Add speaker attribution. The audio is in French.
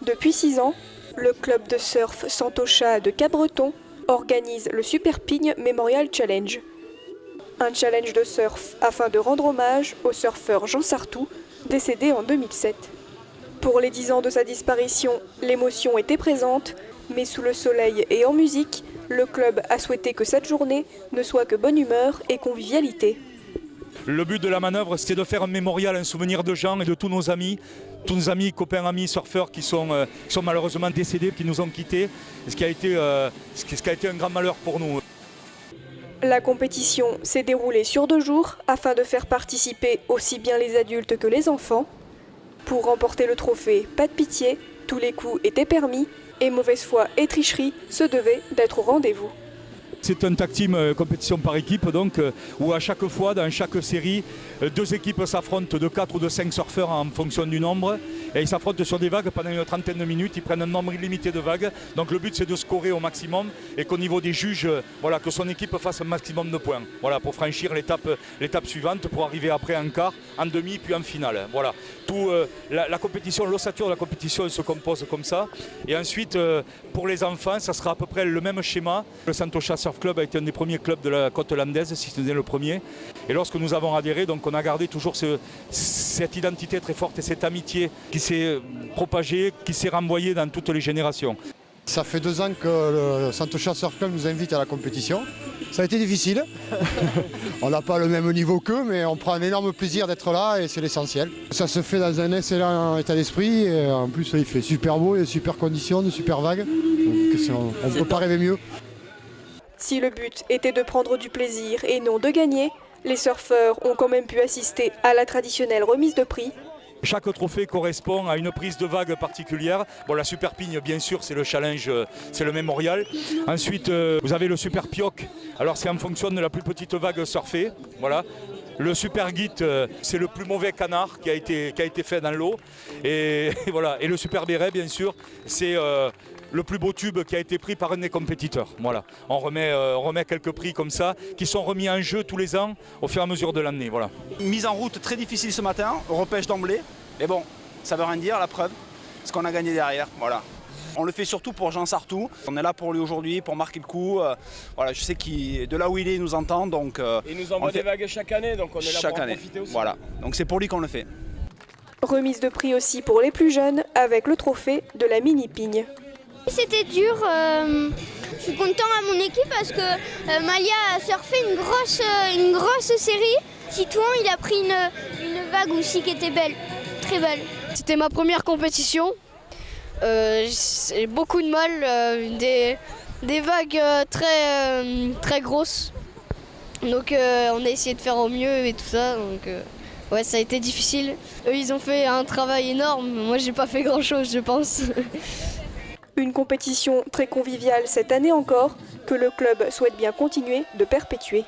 Speaker 1: Depuis 6 ans, le club de surf Santochat de Cap-Breton organise le Super Pigne Memorial Challenge. Un challenge de surf afin de rendre hommage au surfeur Jean Sartou, décédé en 2007. Pour les 10 ans de sa disparition, l'émotion était présente, mais sous le soleil et en musique, le club a souhaité que cette journée ne soit que bonne humeur et convivialité.
Speaker 2: Le but de la manœuvre, c'était de faire un mémorial, un souvenir de Jean et de tous nos amis, copains, amis, surfeurs qui sont malheureusement décédés, qui nous ont quittés, ce qui a été un grand malheur pour nous.
Speaker 1: La compétition s'est déroulée sur 2 jours afin de faire participer aussi bien les adultes que les enfants. Pour remporter le trophée, pas de pitié, tous les coups étaient permis et mauvaise foi et tricherie se devaient d'être au rendez-vous.
Speaker 2: C'est un tag team compétition par équipe, donc, où à chaque fois, dans chaque série, 2 équipes s'affrontent de 4 ou de 5 surfeurs en fonction du nombre. Et ils s'affrontent sur des vagues pendant une trentaine de minutes. Ils prennent un nombre illimité de vagues. Donc le but, c'est de scorer au maximum et qu'au niveau des juges, voilà, que son équipe fasse un maximum de points. Voilà, pour franchir l'étape suivante, pour arriver après en quart, en demi, puis en finale. Voilà. La compétition, l'ossature de la compétition se compose comme ça. Et ensuite, pour les enfants, ça sera à peu près le même schéma. Le Santochat Surf Club a été un des premiers clubs de la côte landaise, si ce n'est le premier. Et lorsque nous avons adhéré, donc on a gardé toujours cette identité très forte et cette amitié qui s'est propagée, qui s'est renvoyée dans toutes les générations.
Speaker 3: Ça fait 2 ans que le Santochat Surf Club nous invite à la compétition. Ça a été difficile. On n'a pas le même niveau qu'eux, mais on prend un énorme plaisir d'être là et c'est l'essentiel. Ça se fait dans un excellent état d'esprit. Et en plus, il fait super beau, il y a super conditions, de super vagues. Donc, on ne peut pas rêver mieux.
Speaker 1: Si le but était de prendre du plaisir et non de gagner, les surfeurs ont quand même pu assister à la traditionnelle remise de prix.
Speaker 2: Chaque trophée correspond à une prise de vague particulière. Bon, la Super Pigne, bien sûr, c'est le challenge, c'est le mémorial. Ensuite, vous avez le Super Pioc. Alors, c'est en fonction de la plus petite vague surfée. Voilà. Le Super Git, c'est le plus mauvais canard qui a été fait dans l'eau. Et voilà. Et le Super Béret, bien sûr, c'est le plus beau tube qui a été pris par un des compétiteurs. Voilà. On remet quelques prix comme ça, qui sont remis en jeu tous les ans au fur et à mesure de l'année. Voilà.
Speaker 4: Mise en route très difficile ce matin, repêche d'emblée. Mais bon, ça veut rien dire, la preuve, ce qu'on a gagné derrière. Voilà. On le fait surtout pour Jean Sartou. On est là pour lui aujourd'hui, pour marquer le coup. Voilà, je sais qu'il, de là où il est, il nous entend. Donc,
Speaker 5: il nous envoie des vagues chaque année, donc on est là pour en profiter aussi.
Speaker 4: Voilà, donc c'est pour lui qu'on le fait.
Speaker 1: Remise de prix aussi pour les plus jeunes avec le trophée de la mini-pigne.
Speaker 6: C'était dur, je suis content à mon équipe parce que Malia a surfé une grosse série. Titouan, il a pris une vague aussi qui était belle, très belle.
Speaker 7: C'était ma première compétition, j'ai beaucoup de mal, des vagues très grosses. Donc on a essayé de faire au mieux et tout ça, donc ouais, ça a été difficile. Eux, ils ont fait un travail énorme, moi j'ai pas fait grand chose, je pense.
Speaker 1: Une compétition très conviviale cette année encore, que le club souhaite bien continuer de perpétuer.